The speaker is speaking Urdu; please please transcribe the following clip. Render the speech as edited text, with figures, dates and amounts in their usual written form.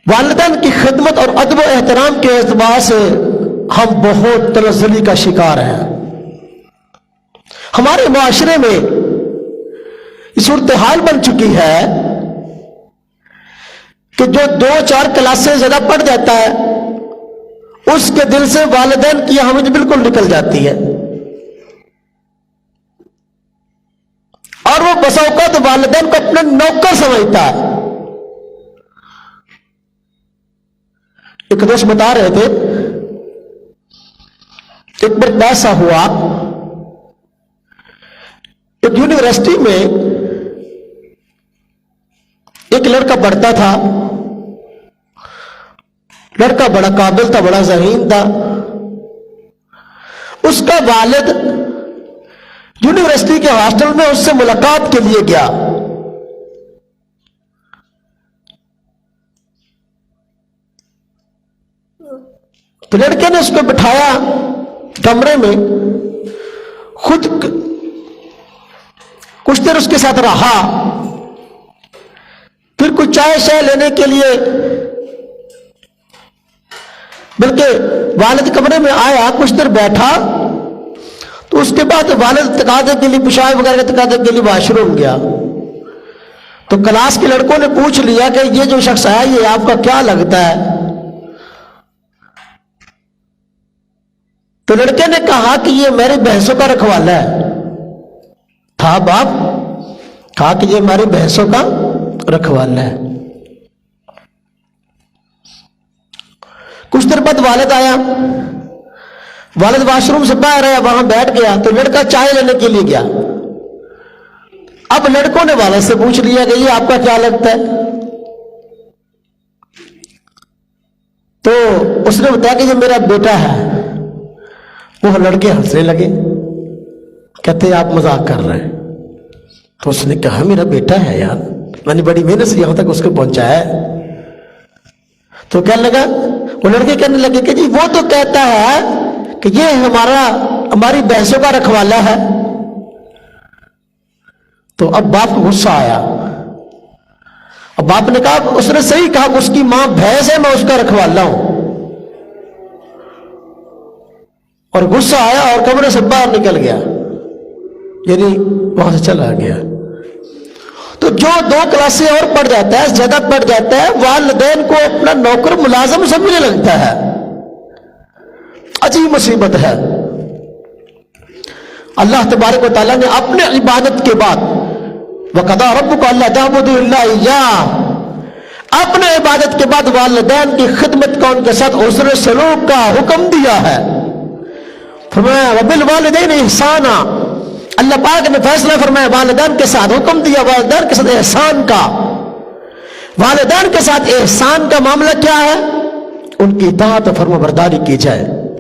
والدین کی خدمت اور ادب و احترام کے اعتبار سے ہم بہت تنزلی کا شکار ہیں. ہمارے معاشرے میں یہ صورتحال بن چکی ہے کہ جو 2-4 کلاسیں زیادہ پڑھ جاتا ہے اس کے دل سے والدین کی اہمیت بالکل نکل جاتی ہے، اور وہ بسا اوقات والدین کو اپنے نوکر سمجھتا ہے. ایک دوست بتا رہے تھے ایک بار ایسا ہوا، ایک یونیورسٹی میں ایک لڑکا پڑھتا تھا. لڑکا بڑا قابل تھا، بڑا ذہین تھا. اس کا والد یونیورسٹی کے ہاسٹل میں اس سے ملاقات کے لیے گیا. تو لڑکے نے اس کو بٹھایا کمرے میں، خود کچھ دیر اس کے ساتھ رہا، پھر کچھ چائے شائے لینے کے لیے بلکہ والد کمرے میں آیا، کچھ دیر بیٹھا، تو اس کے بعد والد تقاضے کے لیے پیشاب وغیرہ کے تقاضے کے لیے واش روم گیا. تو کلاس کے لڑکوں نے پوچھ لیا کہ یہ جو شخص ہے یہ آپ کا کیا لگتا ہے؟ تو لڑکے نے کہا کہ یہ میری بھینسوں کا رکھوالا ہے. تھا باپ؟ کہا کہ یہ ہماری بھینسوں کا رکھوالا ہے. کچھ دیر بعد والد آیا، والد واش روم سے باہر آیا، وہاں بیٹھ گیا. تو لڑکا چائے لینے کے لیے گیا. اب لڑکوں نے والد سے پوچھ لیا کہ یہ آپ کا کیا لگتا ہے؟ تو اس نے بتایا کہ یہ میرا بیٹا ہے. وہ لڑکے ہنسنے لگے، کہتے ہیں آپ مذاق کر رہے ہیں. تو اس نے کہا میرا بیٹا ہے یار، میں نے بڑی محنت سے یہاں تک اس کو پہنچایا ہے. تو کہنے لگا، وہ لڑکے کہنے لگے کہ جی وہ تو کہتا ہے کہ یہ ہماری بھینسوں کا رکھوالا ہے. تو اب باپ کو غصہ آیا. اب باپ نے کہا، اس نے صحیح کہا کہ اس کی ماں بھینس ہے، میں اس کا رکھوالا ہوں. اور غصہ آیا اور کمرے سے باہر نکل گیا، یعنی وہاں سے چلا گیا. تو جو 2 کلاسیں اور پڑھ جاتا ہے، زیادہ پڑھ جاتا ہے، والدین کو اپنا نوکر ملازم سمجھنے لگتا ہے. عجیب مصیبت ہے. اللہ تبارک و تعالیٰ نے اپنے عبادت کے بعد وَقَضَىٰ رَبُّكَ أَلَّا تَعْبُدُوا إِلَّا إِيَّاهُ، اپنے عبادت کے بعد والدین کی خدمت کا، ان کے ساتھ حسن سلوک کا حکم دیا ہے. فرمایا وَبِالْوَالِدَيْنِ إِحْسَانًا، اللہ پاک نے فیصلہ فرمایا، والدین کے ساتھ حکم دیا، والدین کے ساتھ احسان کا. والدین کے ساتھ احسان کا معاملہ کیا ہے؟ ان کی اطاعت و فرما برداری کی جائے.